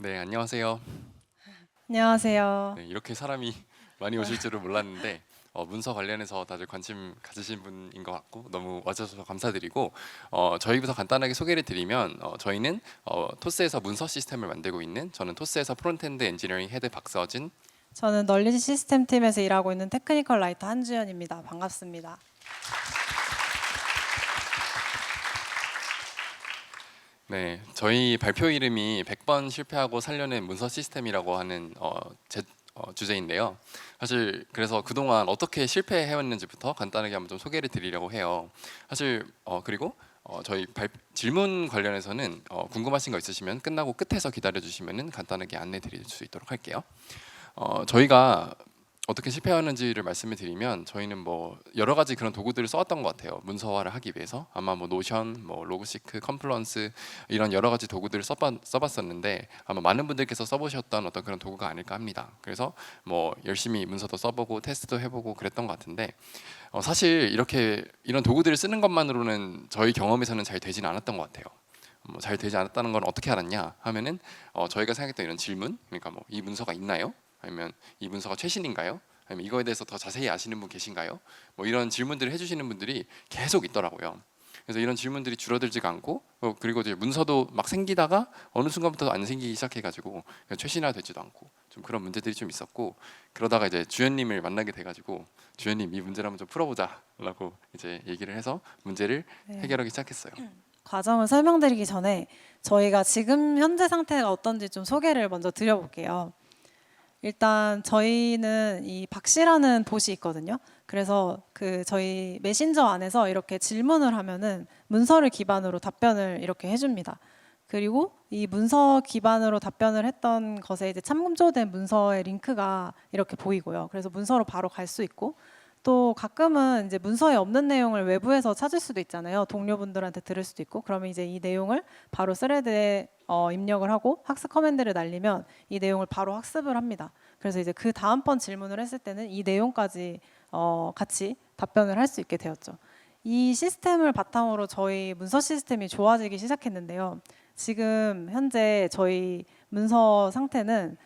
네, 안녕하세요. 안녕하세요. 네, 이렇게 사람이 많이 오실 줄은 몰랐는데 문서 관련해서 다들 관심 가지신 분인 것 같고 너무 와주셔서 감사드리고 저희부터 간단하게 소개를 드리면 저희는 토스에서 문서 시스템을 만들고 있는 저는 토스에서 프론트엔드 엔지니어링 헤드 박서진. 저는 널리지 시스템 팀에서 일하고 있는 테크니컬 라이터 한주연입니다. 반갑습니다. 네, 저희 발표 이름이 100번 실패하고 살려낸 문서 시스템이라고 하는 주제인데요. 사실 그래서 그동안 어떻게 실패해왔는지부터 간단하게 한번 좀 소개를 드리려고 해요. 사실 그리고 저희 질문 관련해서는 궁금하신 거 있으시면 끝나고 끝에서 기다려 주시면은 간단하게 안내 드릴 수 있도록 할게요. 저희가 어떻게 실패하는지를 말씀을 드리면 저희는 뭐 여러 가지 그런 도구들을 써왔던 것 같아요. 문서화를 하기 위해서 아마 뭐 노션, 뭐 로그시크, 컨플런스 이런 여러 가지 도구들을 써봤었는데 아마 많은 분들께서 써보셨던 어떤 그런 도구가 아닐까 합니다. 그래서 뭐 열심히 문서도 써보고 테스트도 해보고 그랬던 것 같은데 사실 이렇게 이런 도구들을 쓰는 것만으로는 저희 경험에서는 잘 되진 않았던 것 같아요. 뭐 잘 되지 않았다는 건 어떻게 알았냐 하면은 저희가 생각했던 이런 질문, 그러니까 뭐 이 문서가 있나요? 아니면 이 문서가 최신인가요? 아니면 이거에 대해서 더 자세히 아시는 분 계신가요? 뭐 이런 질문들을 해주시는 분들이 계속 있더라고요. 그래서 이런 질문들이 줄어들지가 않고 그리고 이제 문서도 막 생기다가 어느 순간부터 안 생기기 시작해가지고 최신화되지도 않고 좀 그런 문제들이 좀 있었고 그러다가 이제 주연님을 만나게 돼가지고 주연님 이 문제를 한번 좀 풀어보자라고 이제 얘기를 해서 문제를 네. 해결하기 시작했어요. 과정을 설명드리기 전에 저희가 지금 현재 상태가 어떤지 좀 소개를 먼저 드려볼게요. 일단 저희는 이 박씨라는 봇이 있거든요. 그래서 그 저희 메신저 안에서 이렇게 질문을 하면은 문서를 기반으로 답변을 이렇게 해줍니다. 그리고 이 문서 기반으로 답변을 했던 것에 이제 참조된 문서의 링크가 이렇게 보이고요. 그래서 문서로 바로 갈 수 있고 또 가끔은 이제 문서에 없는 내용을 외부에서 찾을 수도 있잖아요. 동료분들한테 들을 수도 있고 그러면 이제 이 내용을 바로 스레드에 입력을 하고 학습 커맨드를 날리면 이 내용을 바로 학습을 합니다. 그래서 이제 그 다음번 질문을 했을 때는 이 내용까지 같이 답변을 할 수 있게 되었죠. 이 시스템을 바탕으로 저희 문서 시스템이 좋아지기 시작했는데요. 지금 현재 저희 문서 상태는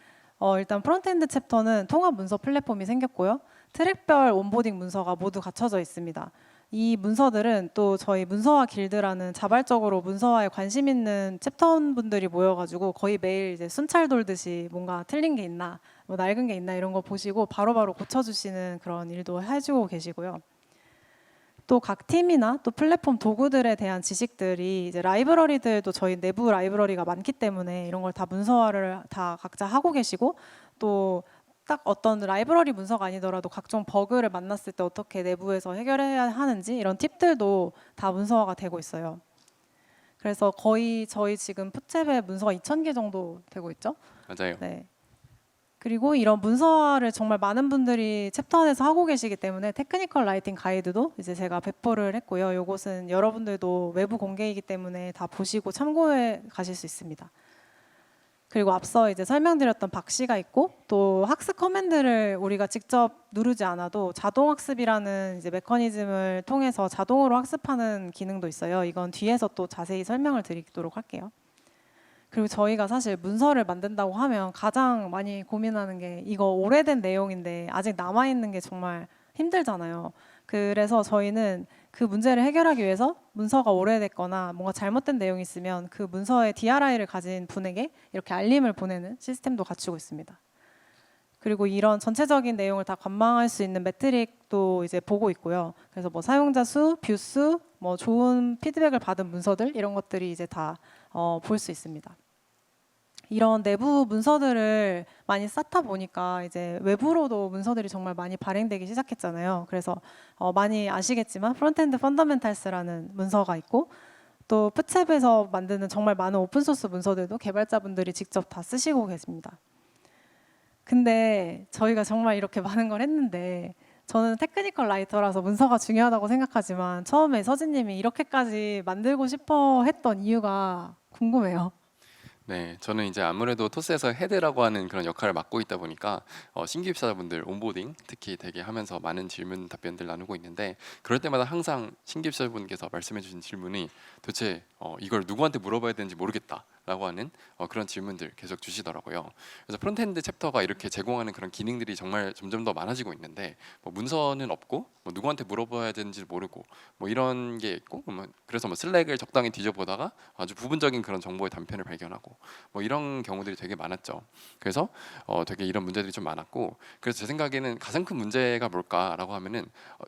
일단 프론트엔드 챕터는 통합 문서 플랫폼이 생겼고요. 트랙별 온보딩 문서가 모두 갖춰져 있습니다. 이 문서들은 또 저희 문서화 길드라는 자발적으로 문서화에 관심 있는 챕터원분들이 모여가지고 거의 매일 이제 순찰 돌듯이 뭔가 틀린 게 있나, 뭐 낡은 게 있나 이런 거 보시고 바로바로 고쳐주시는 그런 일도 해주고 계시고요. 또 각 팀이나 또 플랫폼 도구들에 대한 지식들이 이제 라이브러리들도 저희 내부 라이브러리가 많기 때문에 이런 걸 다 문서화를 다 각자 하고 계시고 또 딱 어떤 라이브러리 문서가 아니더라도 각종 버그를 만났을 때 어떻게 내부에서 해결해야 하는지 이런 팁들도 다 문서화가 되고 있어요. 그래서 거의 저희 지금 푸챗에 문서가 2,000개 정도 되고 있죠. 맞아요. 네. 그리고 이런 문서화를 정말 많은 분들이 챕터원에서 하고 계시기 때문에 테크니컬 라이팅 가이드도 이제 제가 배포를 했고요. 이것은 여러분들도 외부 공개이기 때문에 다 보시고 참고해 가실 수 있습니다. 그리고 앞서 이제 설명드렸던 박씨가 있고 또 학습 커맨드를 우리가 직접 누르지 않아도 자동 학습이라는 이제 메커니즘을 통해서 자동으로 학습하는 기능도 있어요. 이건 뒤에서 또 자세히 설명을 드리도록 할게요. 그리고 저희가 사실 문서를 만든다고 하면 가장 많이 고민하는 게 이거 오래된 내용인데 아직 남아있는 게 정말 힘들잖아요. 그래서 저희는 그 문제를 해결하기 위해서 문서가 오래됐거나 뭔가 잘못된 내용이 있으면 그 문서의 DRI를 가진 분에게 이렇게 알림을 보내는 시스템도 갖추고 있습니다. 그리고 이런 전체적인 내용을 다 관망할 수 있는 매트릭도 이제 보고 있고요. 그래서 뭐 사용자 수, 뷰 수, 뭐 좋은 피드백을 받은 문서들 이런 것들이 이제 다 볼 수 있습니다. 이런 내부 문서들을 많이 쌓다 보니까 이제 외부로도 문서들이 정말 많이 발행되기 시작했잖아요. 그래서 많이 아시겠지만 프론트엔드 펀더멘탈스라는 문서가 있고 또 푸챗에서 만드는 정말 많은 오픈소스 문서들도 개발자분들이 직접 다 쓰시고 계십니다. 근데 저희가 정말 이렇게 많은 걸 했는데 저는 테크니컬 라이터라서 문서가 중요하다고 생각하지만 처음에 서진님이 이렇게까지 만들고 싶어 했던 이유가 궁금해요. 네, 저는 이제 아무래도 토스에서 헤드라고 하는 그런 역할을 맡고 있다 보니까 신규 입사자분들 온보딩 특히 되게 하면서 많은 질문 답변들 나누고 있는데 그럴 때마다 항상 신규 입사자분께서 말씀해 주신 질문이 도대체 이걸 누구한테 물어봐야 되는지 모르겠다 라고 하는 그런 질문들 계속 주시더라고요. 그래서 프론트엔드 챕터가 이렇게 제공하는 그런 기능들이 정말 점점 더 많아지고 있는데 뭐 문서는 없고 뭐 누구한테 물어봐야 되는지 모르고 뭐 이런 게 있고 그래서 뭐 슬랙을 적당히 뒤져보다가 아주 부분적인 그런 정보의 단편을 발견하고 뭐 이런 경우들이 되게 많았죠. 그래서 되게 이런 문제들이 좀 많았고 그래서 제 생각에는 가장 큰 문제가 뭘까라고 하면은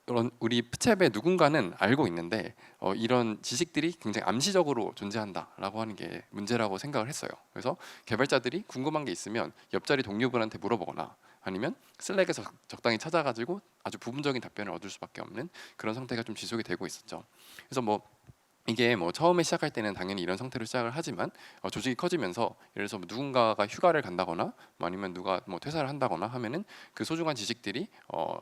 이런 우리 프첼의 누군가는 알고 있는데 이런 지식들이 굉장히 암시적으로 존재한다라고 하는 게 문제라고 생각을 했어요. 그래서 개발자들이 궁금한 게 있으면 옆자리 동료분한테 물어보거나 아니면 슬랙에서 적당히 찾아가지고 아주 부분적인 답변을 얻을 수밖에 없는 그런 상태가 좀 지속이 되고 있었죠. 그래서 뭐 이게 뭐 처음에 시작할 때는 당연히 이런 상태로 시작을 하지만 조직이 커지면서 예를 들어서 뭐 누군가가 휴가를 간다거나 뭐 아니면 누가 뭐 퇴사를 한다거나 하면은 그 소중한 지식들이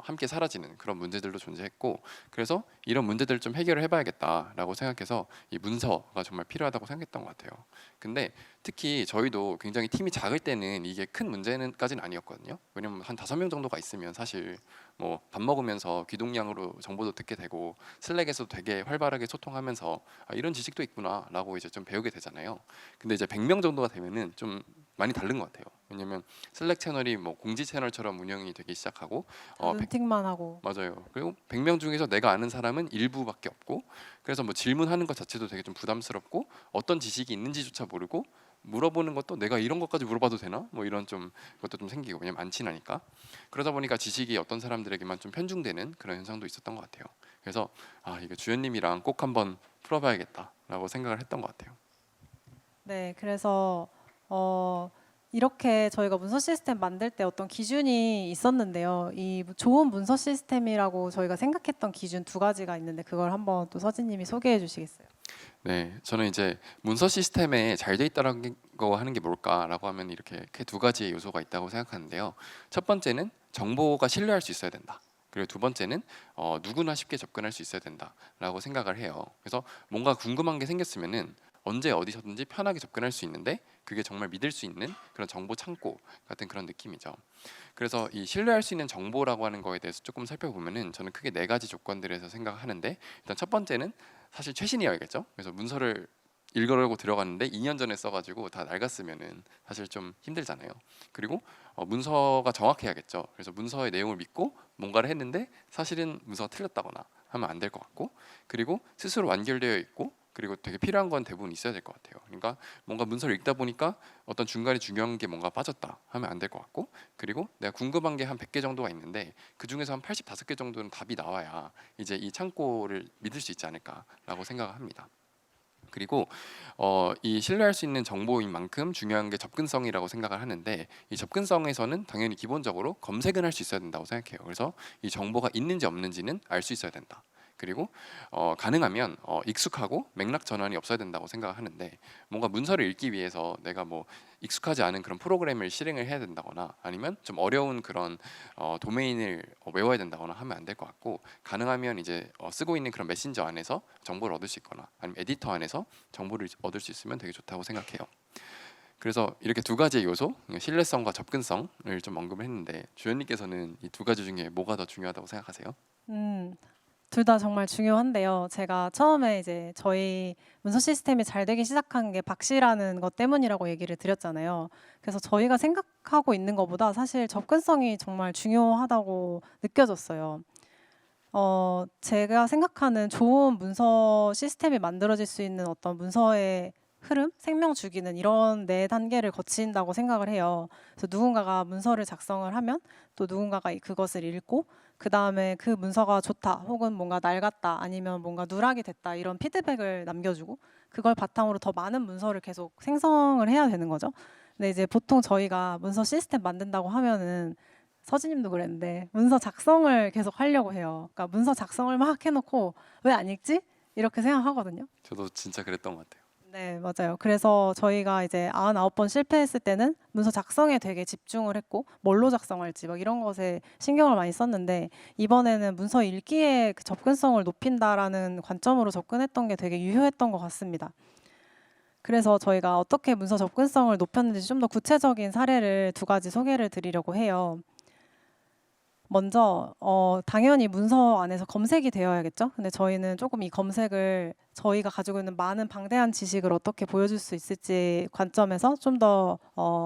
함께 사라지는 그런 문제들도 존재했고 그래서 이런 문제들을 좀 해결을 해봐야겠다라고 생각해서 이 문서가 정말 필요하다고 생각했던 것 같아요. 근데 특히 저희도 굉장히 팀이 작을 때는 이게 큰 문제는까지는 아니었거든요. 왜냐면 한 5명 정도가 있으면 사실 뭐 밥 먹으면서 귀동량으로 정보도 듣게 되고 슬랙에서도 되게 활발하게 소통하면서 이런 지식도 있구나라고 이제 좀 배우게 되잖아요. 근데 이제 100명 정도가 되면은 좀 많이 다른 것 같아요. 왜냐면 슬랙 채널이 뭐 공지 채널처럼 운영이 되기 시작하고 눈팅만 하고. 맞아요. 그리고 100명 중에서 내가 아는 사람은 일부밖에 없고 그래서 뭐 질문하는 것 자체도 되게 좀 부담스럽고 어떤 지식이 있는지조차 모르고 물어보는 것도 내가 이런 것까지 물어봐도 되나? 뭐 이런 좀 것도 좀 생기고 왜냐면 많진 않으니까 그러다 보니까 지식이 어떤 사람들에게만 좀 편중되는 그런 현상도 있었던 것 같아요. 그래서 이거 주연님이랑 꼭 한번 풀어봐야겠다라고 생각을 했던 것 같아요. 네, 그래서 이렇게 저희가 문서 시스템 만들 때 어떤 기준이 있었는데요. 이 좋은 문서 시스템이라고 저희가 생각했던 기준 2가지가 있는데 그걸 한번 또 서진님이 소개해 주시겠어요? 네, 저는 이제 문서 시스템에 잘 돼 있다는 거 하는 게 뭘까라고 하면 이렇게 크게 2가지의 요소가 있다고 생각하는데요. 첫 번째는 정보가 신뢰할 수 있어야 된다. 그리고 2번째는 누구나 쉽게 접근할 수 있어야 된다라고 생각을 해요. 그래서 뭔가 궁금한 게 생겼으면은 언제 어디서든지 편하게 접근할 수 있는데 그게 정말 믿을 수 있는 그런 정보 창고 같은 그런 느낌이죠. 그래서 이 신뢰할 수 있는 정보라고 하는 거에 대해서 조금 살펴보면은 저는 크게 4가지 조건들에서 생각하는데 일단 첫 번째는 사실 최신이어야겠죠. 그래서 문서를 읽으려고 들어갔는데 2년 전에 써가지고 다 낡았으면은 사실 좀 힘들잖아요. 그리고 문서가 정확해야겠죠. 그래서 문서의 내용을 믿고 뭔가를 했는데 사실은 문서가 틀렸다거나 하면 안 될 것 같고, 그리고 스스로 완결되어 있고, 그리고 되게 필요한 건 대부분 있어야 될 것 같아요. 그러니까 뭔가 문서를 읽다 보니까 어떤 중간에 중요한 게 뭔가 빠졌다 하면 안 될 것 같고, 그리고 내가 궁금한 게 한 100개 정도가 있는데 그 중에서 한 85개 정도는 답이 나와야 이제 이 창고를 믿을 수 있지 않을까라고 생각을 합니다. 그리고 이 신뢰할 수 있는 정보인 만큼 중요한 게 접근성이라고 생각을 하는데 이 접근성에서는 당연히 기본적으로 검색은 할 수 있어야 된다고 생각해요. 그래서 이 정보가 있는지 없는지는 알 수 있어야 된다. 그리고 가능하면 익숙하고 맥락 전환이 없어야 된다고 생각을 하는데 뭔가 문서를 읽기 위해서 내가 뭐 익숙하지 않은 그런 프로그램을 실행을 해야 된다거나 아니면 좀 어려운 그런 도메인을 외워야 된다거나 하면 안 될 것 같고 가능하면 이제 쓰고 있는 그런 메신저 안에서 정보를 얻을 수 있거나 아니면 에디터 안에서 정보를 얻을 수 있으면 되게 좋다고 생각해요. 그래서 이렇게 2가지의 요소, 신뢰성과 접근성을 좀 언급을 했는데 주연님께서는 이 2가지 중에 뭐가 더 중요하다고 생각하세요? 음, 둘 다 정말 중요한데요. 제가 처음에 이제 저희 문서 시스템이 잘 되기 시작한 게 박씨라는 것 때문이라고 얘기를 드렸잖아요. 그래서 저희가 생각하고 있는 것보다 사실 접근성이 정말 중요하다고 느껴졌어요. 제가 생각하는 좋은 문서 시스템이 만들어질 수 있는 어떤 문서의 흐름, 생명 주기는 이런 4단계를 거친다고 생각을 해요. 그래서 누군가가 문서를 작성을 하면 또 누군가가 그것을 읽고 그 다음에 그 문서가 좋다 혹은 뭔가 낡았다 아니면 뭔가 누락이 됐다 이런 피드백을 남겨주고 그걸 바탕으로 더 많은 문서를 계속 생성을 해야 되는 거죠. 근데 이제 보통 저희가 문서 시스템 만든다고 하면은 서진님도 그랬는데 문서 작성을 계속 하려고 해요. 그러니까 문서 작성을 막 해놓고 왜 안 읽지? 이렇게 생각하거든요. 저도 진짜 그랬던 것 같아요. 네, 맞아요. 그래서 저희가 이제 99번 실패했을 때는 문서 작성에 되게 집중을 했고 뭘로 작성할지 막 이런 것에 신경을 많이 썼는데 이번에는 문서 읽기의 그 접근성을 높인다라는 관점으로 접근했던 게 되게 유효했던 것 같습니다. 그래서 저희가 어떻게 문서 접근성을 높였는지 좀 더 구체적인 사례를 2가지 소개를 드리려고 해요. 먼저 당연히 문서 안에서 검색이 되어야겠죠. 근데 저희는 조금 이 검색을 저희가 가지고 있는 많은 방대한 지식을 어떻게 보여줄 수 있을지 관점에서 좀 더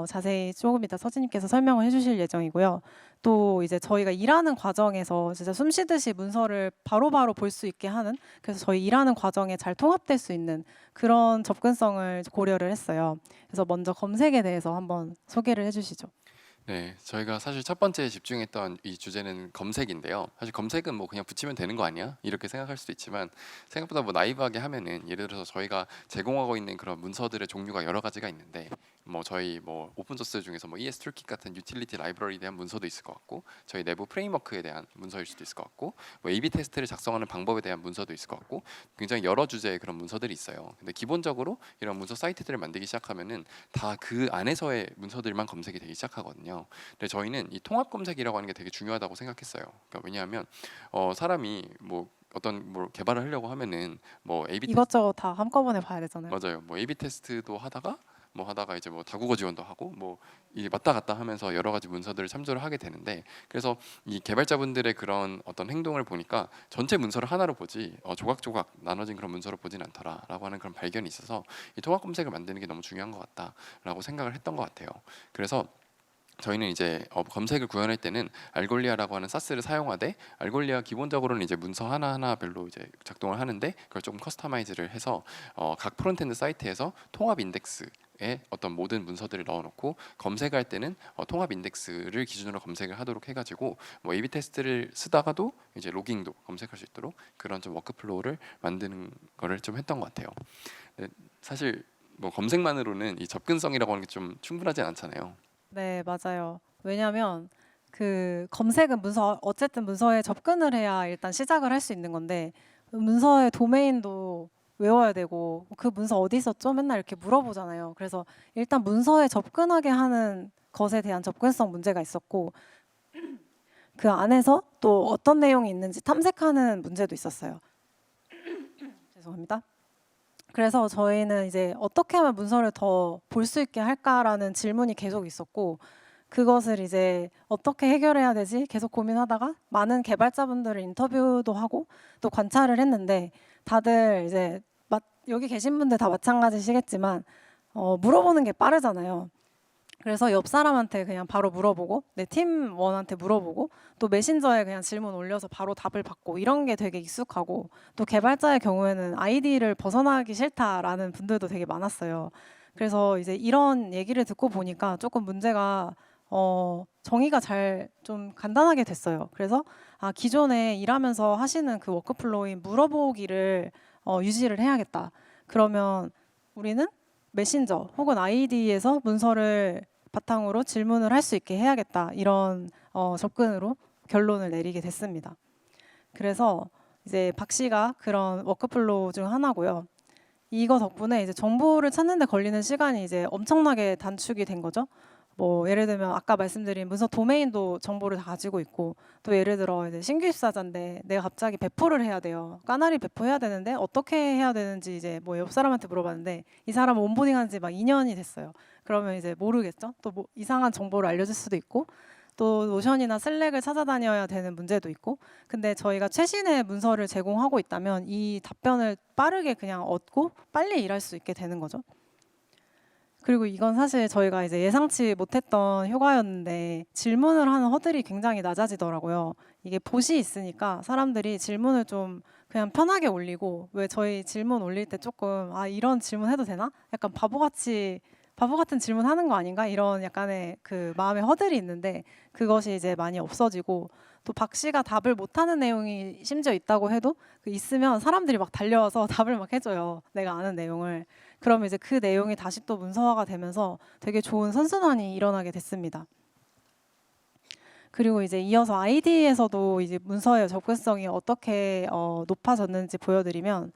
자세히 조금 이따 서진님께서 설명을 해주실 예정이고요. 또 이제 저희가 일하는 과정에서 진짜 숨 쉬듯이 문서를 바로바로 볼 수 있게 하는, 그래서 저희 일하는 과정에 잘 통합될 수 있는 그런 접근성을 고려를 했어요. 그래서 먼저 검색에 대해서 한번 소개를 해주시죠. 네, 저희가 사실 첫 번째 집중했던 이 주제는 검색인데요. 사실 검색은 뭐 그냥 붙이면 되는 거 아니야? 이렇게 생각할 수도 있지만 생각보다 뭐 나이브하게 하면은 예를 들어서 저희가 제공하고 있는 그런 문서들의 종류가 여러 가지가 있는데 뭐 저희 뭐 오픈 소스 중에서 뭐 ES 툴킷 같은 유틸리티 라이브러리에 대한 문서도 있을 것 같고 저희 내부 프레임워크에 대한 문서일 수도 있을 것 같고 뭐 A/B 테스트를 작성하는 방법에 대한 문서도 있을 것 같고 굉장히 여러 주제의 그런 문서들이 있어요. 근데 기본적으로 이런 문서 사이트들을 만들기 시작하면은 다 그 안에서의 문서들만 검색이 되기 시작하거든요. 근데 저희는 이 통합 검색이라고 하는 게 되게 중요하다고 생각했어요. 그러니까 왜냐하면 사람이 뭐 어떤 뭘 개발을 하려고 하면은 뭐 A/B 테스트 이것저것 다 한꺼번에 봐야 되잖아요. 맞아요. 뭐 A/B 테스트도 하다가 이제 뭐 다국어 지원도 하고 뭐 이게 왔다 갔다 하면서 여러 가지 문서들을 참조를 하게 되는데 그래서 이 개발자분들의 그런 어떤 행동을 보니까 전체 문서를 하나로 보지 조각조각 나눠진 그런 문서를 보진 않더라라고 하는 그런 발견이 있어서 이 통합 검색을 만드는 게 너무 중요한 것 같다라고 생각을 했던 것 같아요. 그래서 저희는 이제 검색을 구현할 때는 알골리아라고 하는 사스를 사용하되 알골리아 기본적으로는 이제 문서 하나하나별로 이제 작동을 하는데 그걸 조금 커스터마이즈를 해서 각 프론트엔드 사이트에서 통합 인덱스에 어떤 모든 문서들을 넣어놓고 검색할 때는 통합 인덱스를 기준으로 검색을 하도록 해가지고 뭐 A/B 테스트를 쓰다가도 이제 로깅도 검색할 수 있도록 그런 좀 워크플로우를 만드는 거를 좀 했던 것 같아요. 네, 사실 뭐 검색만으로는 이 접근성이라고 하는 게 좀 충분하지 않잖아요. 네, 맞아요. 왜냐하면 그 검색은 문서 어쨌든 문서에 접근을 해야 일단 시작을 할 수 있는 건데 문서의 도메인도 외워야 되고 그 문서 어디 있었죠? 맨날 이렇게 물어보잖아요. 그래서 일단 문서에 접근하게 하는 것에 대한 접근성 문제가 있었고 그 안에서 또 어떤 내용이 있는지 탐색하는 문제도 있었어요. 죄송합니다. 그래서 저희는 이제 어떻게 하면 문서를 더 볼 수 있게 할까라는 질문이 계속 있었고 그것을 이제 어떻게 해결해야 되지 계속 고민하다가 많은 개발자분들을 인터뷰도 하고 또 관찰을 했는데 다들 이제 여기 계신 분들 다 마찬가지시겠지만 물어보는 게 빠르잖아요. 그래서 옆 사람한테 그냥 바로 물어보고 내 팀원한테 물어보고 또 메신저에 그냥 질문 올려서 바로 답을 받고 이런 게 되게 익숙하고 또 개발자의 경우에는 아이디를 벗어나기 싫다라는 분들도 되게 많았어요. 그래서 이제 이런 얘기를 듣고 보니까 조금 문제가 정의가 잘 좀 간단하게 됐어요. 그래서 기존에 일하면서 하시는 그 워크플로우인 물어보기를 유지를 해야겠다. 그러면 우리는 메신저 혹은 아이디에서 문서를 바탕으로 질문을 할 수 있게 해야겠다. 이런 접근으로 결론을 내리게 됐습니다. 그래서 이제 박 씨가 그런 워크플로우 중 하나고요. 이거 덕분에 이제 정보를 찾는 데 걸리는 시간이 이제 엄청나게 단축이 된 거죠. 뭐 예를 들면 아까 말씀드린 문서 도메인도 정보를 다 가지고 있고 또 예를 들어 이제 신규 입사자인데 내가 갑자기 배포를 해야 돼요. 까나리 배포해야 되는데 어떻게 해야 되는지 이제 뭐 옆 사람한테 물어봤는데 이 사람 온보딩한 지 막 2년이 됐어요. 그러면 이제 모르겠죠. 또 뭐 이상한 정보를 알려줄 수도 있고 또 노션이나 슬랙을 찾아다녀야 되는 문제도 있고 근데 저희가 최신의 문서를 제공하고 있다면 이 답변을 빠르게 그냥 얻고 빨리 일할 수 있게 되는 거죠. 그리고 이건 사실 저희가 이제 예상치 못했던 효과였는데 질문을 하는 허들이 굉장히 낮아지더라고요. 이게 봇이 있으니까 사람들이 질문을 좀 그냥 편하게 올리고 왜 저희 질문 올릴 때 조금 이런 질문 해도 되나? 약간 바보 같은 질문 하는 거 아닌가? 이런 약간의 그 마음의 허들이 있는데 그것이 이제 많이 없어지고 또 박 씨가 답을 못하는 내용이 심지어 있다고 해도 그 있으면 사람들이 막 달려와서 답을 막 해줘요. 내가 아는 내용을. 그러면 이제 그 내용이 다시 또 문서화가 되면서 되게 좋은 선순환이 일어나게 됐습니다. 그리고 이제 이어서 아이디에서도 이제 문서의 접근성이 어떻게 높아졌는지 보여드리면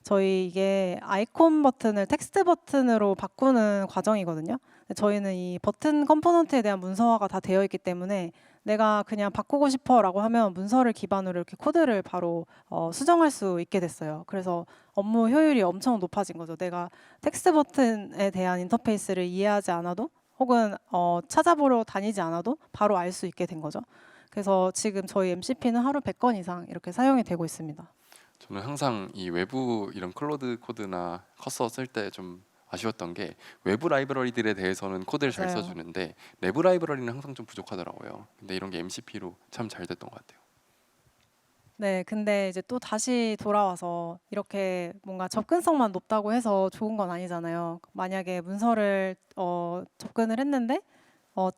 저희 이게 아이콘 버튼을 텍스트 버튼으로 바꾸는 과정이거든요. 저희는 이 버튼 컴포넌트에 대한 문서화가 다 되어 있기 때문에 내가 그냥 바꾸고 싶어라고 하면 문서를 기반으로 이렇게 코드를 바로 수정할 수 있게 됐어요. 그래서 업무 효율이 엄청 높아진 거죠. 내가 텍스트 버튼에 대한 인터페이스를 이해하지 않아도 혹은 찾아보러 다니지 않아도 바로 알 수 있게 된 거죠. 그래서 지금 저희 MCP는 하루 100건 이상 이렇게 사용이 되고 있습니다. 저는 항상 이 외부 이런 클로드 코드나 커서 쓸 때 좀 아쉬웠던 게 외부 라이브러리들에 대해서는 코드를 잘 맞아요. 써주는데 내부 라이브러리는 항상 좀 부족하더라고요. 근데 이런 게 MCP로 참 잘 됐던 것 같아요. 네, 근데 이제 또 다시 돌아와서 이렇게 뭔가 접근성만 높다고 해서 좋은 건 아니잖아요. 만약에 문서를 접근을 했는데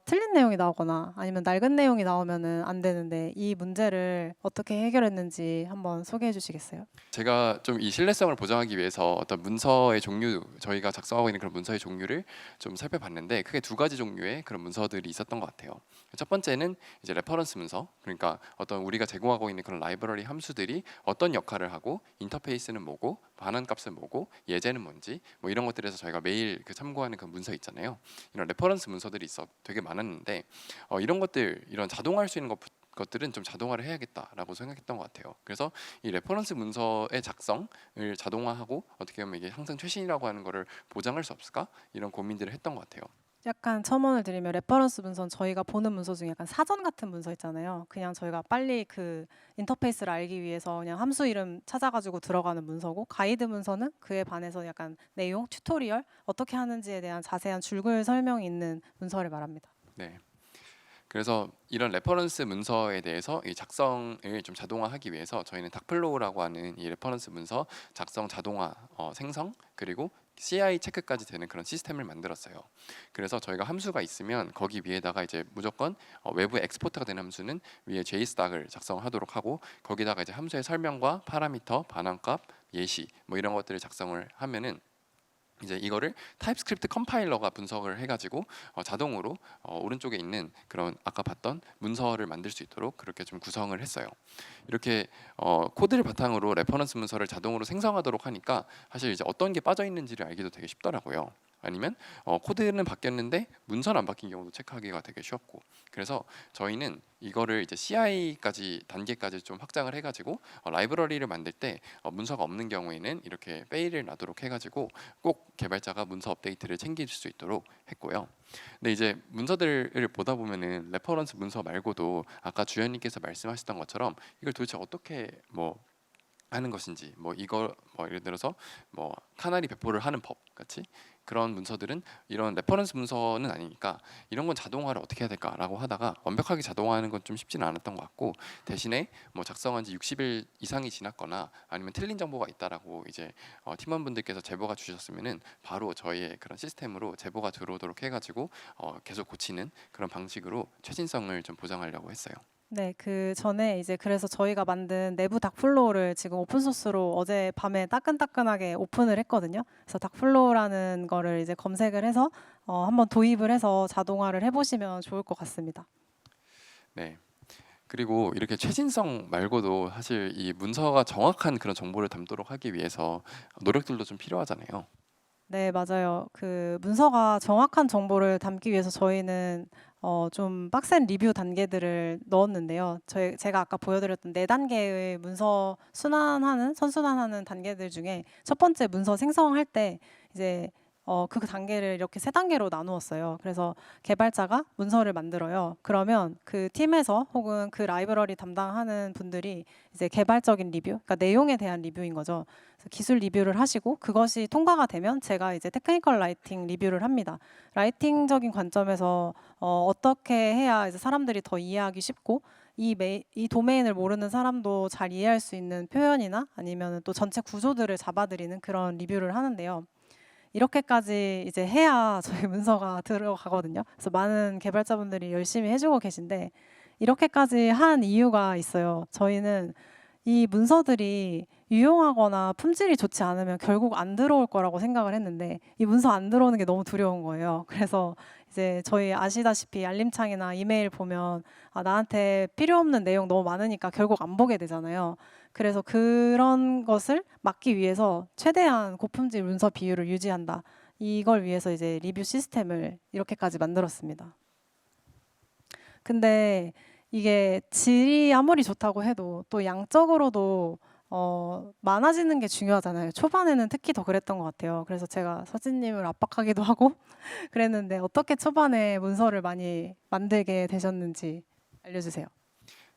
틀린 내용이 나오거나 아니면 낡은 내용이 나오면은 안 되는데 이 문제를 어떻게 해결했는지 한번 소개해 주시겠어요? 제가 좀 이 신뢰성을 보장하기 위해서 어떤 문서의 종류, 저희가 작성하고 있는 그런 문서의 종류를 좀 살펴봤는데 크게 두 가지 종류의 그런 문서들이 있었던 것 같아요. 첫 번째는 이제 레퍼런스 문서, 그러니까 어떤 우리가 제공하고 있는 그런 라이브러리 함수들이 어떤 역할을 하고 인터페이스는 뭐고 반환값은 뭐고 예제는 뭔지 뭐 이런 것들에서 저희가 매일 그 참고하는 그 문서 있잖아요. 이런 레퍼런스 문서들이 되게 많았는데 이런 것들 이런 자동화할 수 있는 것들은 좀 자동화를 해야겠다라고 생각했던 것 같아요. 그래서 이 레퍼런스 문서의 작성을 자동화하고 어떻게 보면 이게 항상 최신이라고 하는 거를 보장할 수 없을까 이런 고민들을 했던 것 같아요. 약간 첨언을 드리면 레퍼런스 문서는 저희가 보는 문서 중에 약간 사전 같은 문서 있잖아요. 그냥 저희가 빨리 그 인터페이스를 알기 위해서 그냥 함수 이름 찾아가지고 들어가는 문서고 가이드 문서는 그에 반해서 약간 내용, 튜토리얼 어떻게 하는지에 대한 자세한 줄글 설명이 있는 문서를 말합니다. 네. 그래서 이런 레퍼런스 문서에 대해서 이 작성을 좀 자동화하기 위해서 저희는 닥플로우라고 하는 이 레퍼런스 문서 작성 자동화 생성 그리고 CI 체크까지 되는 그런 시스템을 만들었어요. 그래서 저희가 함수가 있으면 거기 위에다가 이제 무조건 외부 엑스포트가 된 함수는 위에 JSDAC을 작성하도록 하고 거기다가 이제 함수의 설명과 파라미터, 반환값, 예시 뭐 이런 것들을 작성을 하면은 이제 이거를 타입스크립트 컴파일러가 분석을 해가지고 자동으로 오른쪽에 있는 그런 아까 봤던 문서를 만들 수 있도록 그렇게 좀 구성을 했어요. 이렇게 코드를 바탕으로 레퍼런스 문서를 자동으로 생성하도록 하니까 사실 이제 어떤 게 빠져 있는지를 알기도 되게 쉽더라고요. 아니면 코드는 바뀌었는데 문서는 안 바뀐 경우도 체크하기가 되게 쉬웠고 그래서 저희는 이거를 이제 CI까지 단계까지 좀 확장을 해가지고 라이브러리를 만들 때 문서가 없는 경우에는 이렇게 페일을 놔도록 해가지고 꼭 개발자가 문서 업데이트를 챙길 수 있도록 했고요. 근데 이제 문서들을 보다 보면은 레퍼런스 문서 말고도 아까 주연님께서 말씀하셨던 것처럼 이걸 도대체 어떻게 뭐 하는 것인지 뭐 이거 뭐 예를 들어서 뭐 카나리 배포를 하는 법 같이 그런 문서들은 이런 레퍼런스 문서는 아니니까 이런 건 자동화를 어떻게 해야 될까라고 하다가 완벽하게 자동화하는 건 좀 쉽지는 않았던 것 같고 대신에 뭐 작성한 지 60일 이상이 지났거나 아니면 틀린 정보가 있다라고 이제 팀원분들께서 제보가 주셨으면은 바로 저희의 그런 시스템으로 제보가 들어오도록 해가지고 계속 고치는 그런 방식으로 최신성을 좀 보장하려고 했어요. 네, 그 전에 이제 그래서 저희가 만든 내부 닥플로우를 지금 오픈 소스로 어제 밤에 따끈따끈하게 오픈을 했거든요. 그래서 닥플로우라는 거를 이제 검색을 해서 한번 도입을 해서 자동화를 해보시면 좋을 것 같습니다. 네. 그리고 이렇게 최신성 말고도 사실 이 문서가 정확한 그런 정보를 담도록 하기 위해서 노력들도 좀 필요하잖아요. 네, 맞아요. 그 문서가 정확한 정보를 담기 위해서 저희는 좀 빡센 리뷰 단계들을 넣었는데요. 제가 아까 보여드렸던 네 단계의 문서 선순환하는 단계들 중에 첫 번째 문서 생성할 때 이제 그 단계를 이렇게 세 단계로 나누었어요. 그래서 개발자가 문서를 만들어요. 그러면 그 팀에서 혹은 그 라이브러리 담당하는 분들이 이제 개발적인 리뷰, 그러니까 내용에 대한 리뷰인 거죠. 그래서 기술 리뷰를 하시고 그것이 통과가 되면 제가 이제 테크니컬 라이팅 리뷰를 합니다. 라이팅적인 관점에서 어떻게 해야 이제 사람들이 더 이해하기 쉽고 이 도메인을 모르는 사람도 잘 이해할 수 있는 표현이나 아니면 또 전체 구조들을 잡아드리는 그런 리뷰를 하는데요. 이렇게까지 이제 해야 저희 문서가 들어가거든요. 그래서 많은 개발자분들이 열심히 해주고 계신데 이렇게까지 한 이유가 있어요. 저희는 이 문서들이 유용하거나 품질이 좋지 않으면 결국 안 들어올 거라고 생각을 했는데 이 문서 안 들어오는 게 너무 두려운 거예요. 그래서 이제 저희 아시다시피 알림창이나 이메일 보면 나한테 필요 없는 내용 너무 많으니까 결국 안 보게 되잖아요. 그래서 그런 것을 막기 위해서 최대한 고품질 문서 비율을 유지한다. 이걸 위해서 이제 리뷰 시스템을 이렇게까지 만들었습니다. 근데 이게 질이 아무리 좋다고 해도 또 양적으로도 많아지는 게 중요하잖아요. 초반에는 특히 더 그랬던 것 같아요. 그래서 제가 서진님을 압박하기도 하고 그랬는데 어떻게 초반에 문서를 많이 만들게 되셨는지 알려주세요.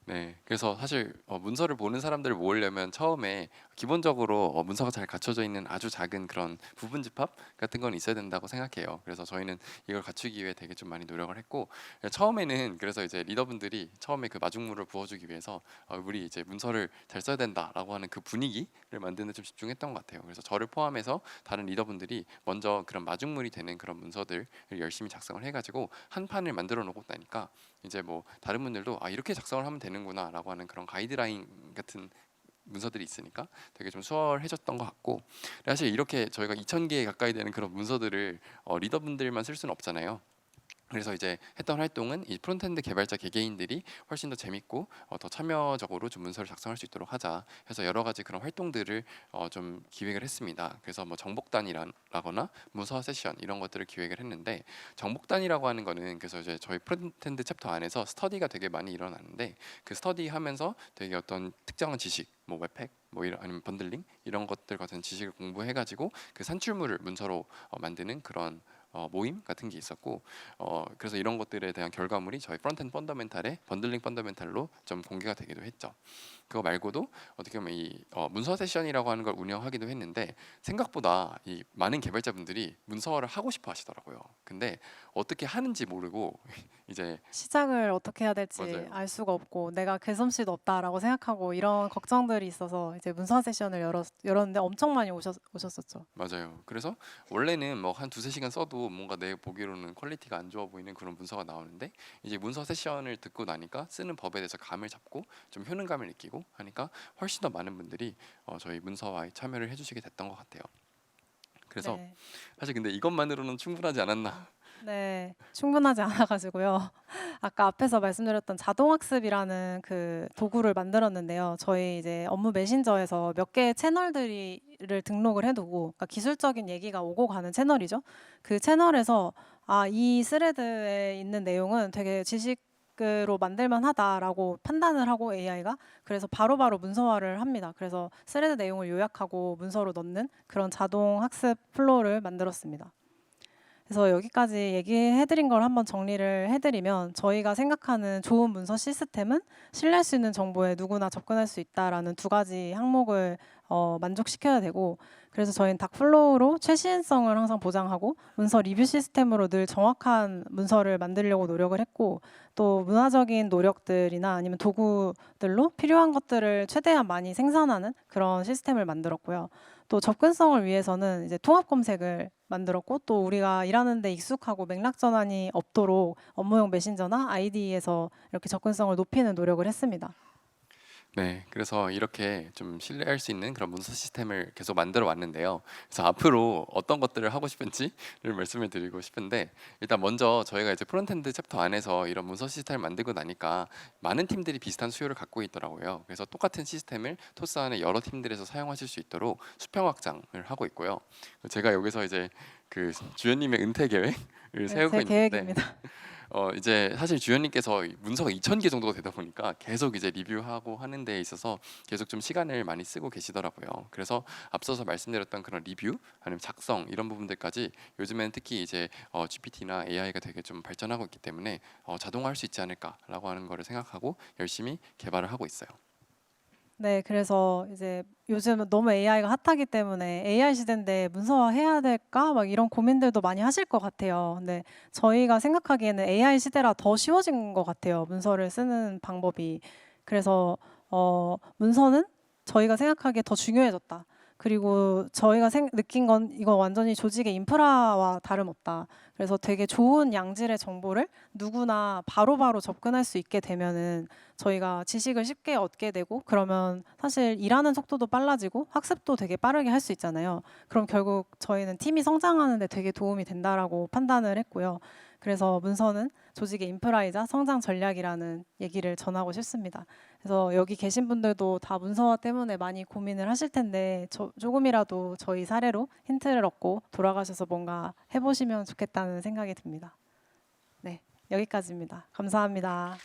네, 그래서 사실 문서를 보는 사람들을 모으려면 처음에 기본적으로 문서가 잘 갖춰져 있는 아주 작은 그런 부분 집합 같은 건 있어야 된다고 생각해요. 그래서 저희는 이걸 갖추기 위해 되게 좀 많이 노력을 했고, 처음에는 그래서 이제 리더분들이 처음에 그 마중물을 부어주기 위해서 우리 이제 문서를 잘 써야 된다라고 하는 그 분위기를 만드는 데 좀 집중했던 것 같아요. 그래서 저를 포함해서 다른 리더분들이 먼저 그런 마중물이 되는 그런 문서들을 열심히 작성을 해가지고 한 판을 만들어 놓고 나니까 이제 뭐 다른 분들도 이렇게 작성을 하면 되는구나라고 하는 그런 가이드라인 같은 문서들이 있으니까 되게 좀 수월해졌던 것 같고, 사실 이렇게 저희가 2,000개 가까이 되는 그런 문서들을 리더분들만 쓸 수는 없잖아요. 그래서 이제 했던 활동은 이 프론트엔드 개발자 개개인들이 훨씬 더 재밌고 더 참여적으로 좀 문서를 작성할 수 있도록 하자 해서 여러 가지 그런 활동들을 좀 기획을 했습니다. 그래서 뭐 정복단이라거나 문서 세션 이런 것들을 기획을 했는데, 정복단이라고 하는 거는 그래서 이제 저희 프론트엔드 챕터 안에서 스터디가 되게 많이 일어나는데, 그 스터디 하면서 되게 어떤 특정한 지식 뭐 웹팩 뭐 이런 아니면 번들링 이런 것들 같은 지식을 공부해가지고 그 산출물을 문서로 만드는 그런 모임 같은 게 있었고, 그래서 이런 것들에 대한 결과물이 저희 프론트엔드 펀더멘탈의 번들링 펀더멘탈로 좀 공개가 되기도 했죠. 그거 말고도 어떻게 보면 이 문서 세션이라고 하는 걸 운영하기도 했는데, 생각보다 이 많은 개발자분들이 문서화를 하고 싶어 하시더라고요. 근데 어떻게 하는지 모르고 이제 시작을 어떻게 해야 될지 맞아요. 알 수가 없고 내가 그 솜씨도 없다라고 생각하고 이런 걱정들이 있어서 이제 문서 세션을 열었는데 엄청 많이 오셨었죠. 맞아요. 그래서 원래는 뭐 한 두세 시간 써도 뭔가 내 보기로는 퀄리티가 안 좋아 보이는 그런 문서가 나오는데, 이제 문서 세션을 듣고 나니까 쓰는 법에 대해서 감을 잡고 좀 효능감을 느끼고 하니까 훨씬 더 많은 분들이 저희 문서와에 참여를 해주시게 됐던 것 같아요. 그래서 네. 사실 근데 이것만으로는 충분하지 않았나. 네, 충분하지 않아가지고요. 아까 앞에서 말씀드렸던 자동학습이라는 그 도구를 만들었는데요. 저희 이제 업무 메신저에서 몇 개의 채널들을 등록을 해두고, 그러니까 기술적인 얘기가 오고 가는 채널이죠. 그 채널에서 이 스레드에 있는 내용은 되게 지식으로 만들만 하다라고 판단을 하고 AI가 그래서 바로바로 문서화를 합니다. 그래서 스레드 내용을 요약하고 문서로 넣는 그런 자동 학습 플로우를 만들었습니다. 그래서 여기까지 얘기해드린 걸 한번 정리를 해드리면, 저희가 생각하는 좋은 문서 시스템은 신뢰할 수 있는 정보에 누구나 접근할 수 있다라는 두 가지 항목을 만족시켜야 되고, 그래서 저희는 닥플로우로 최신성을 항상 보장하고 문서 리뷰 시스템으로 늘 정확한 문서를 만들려고 노력을 했고, 또 문화적인 노력들이나 아니면 도구들로 필요한 것들을 최대한 많이 생산하는 그런 시스템을 만들었고요. 또 접근성을 위해서는 이제 통합 검색을 만들었고, 또 우리가 일하는데 익숙하고 맥락 전환이 없도록 업무용 메신저나 ID에서 이렇게 접근성을 높이는 노력을 했습니다. 네, 그래서 이렇게 좀 신뢰할 수 있는 그런 문서 시스템을 계속 만들어 왔는데요. 그래서 앞으로 어떤 것들을 하고 싶은지를 말씀을 드리고 싶은데, 일단 먼저 저희가 이제 프론트엔드 챕터 안에서 이런 문서 시스템을 만들고 나니까 많은 팀들이 비슷한 수요를 갖고 있더라고요. 그래서 똑같은 시스템을 토스 안에 여러 팀들에서 사용하실 수 있도록 수평 확장을 하고 있고요. 제가 여기서 이제 그 주연님의 은퇴 계획을 네, 세우고 제 있는데, 계획입니다. 이제 사실 주연님께서 문서가 2,000개 정도가 되다 보니까 계속 이제 리뷰하고 하는 데 있어서 계속 좀 시간을 많이 쓰고 계시더라고요. 그래서 앞서서 말씀드렸던 그런 리뷰 아니면 작성 이런 부분들까지 요즘에는 특히 이제 GPT나 AI가 되게 좀 발전하고 있기 때문에 자동화할 수 있지 않을까라고 하는 거를 생각하고 열심히 개발을 하고 있어요. 네, 그래서 이제 요즘 너무 AI가 핫하기 때문에 AI 시대인데 문서화 해야 될까? 막 이런 고민들도 많이 하실 것 같아요. 근데 저희가 생각하기에는 AI 시대라 더 쉬워진 것 같아요. 문서를 쓰는 방법이. 그래서 문서는 저희가 생각하기에 더 중요해졌다. 그리고 저희가 느낀 건 이거 완전히 조직의 인프라와 다름없다. 그래서 되게 좋은 양질의 정보를 누구나 바로바로 접근할 수 있게 되면은 저희가 지식을 쉽게 얻게 되고, 그러면 사실 일하는 속도도 빨라지고 학습도 되게 빠르게 할 수 있잖아요. 그럼 결국 저희는 팀이 성장하는 데 되게 도움이 된다라고 판단을 했고요. 그래서 문서는 조직의 인프라이자 성장 전략이라는 얘기를 전하고 싶습니다. 그래서 여기 계신 분들도 다 문서화 때문에 많이 고민을 하실 텐데, 조금이라도 저희 사례로 힌트를 얻고 돌아가셔서 뭔가 해보시면 좋겠다는 생각이 듭니다. 네, 여기까지입니다. 감사합니다.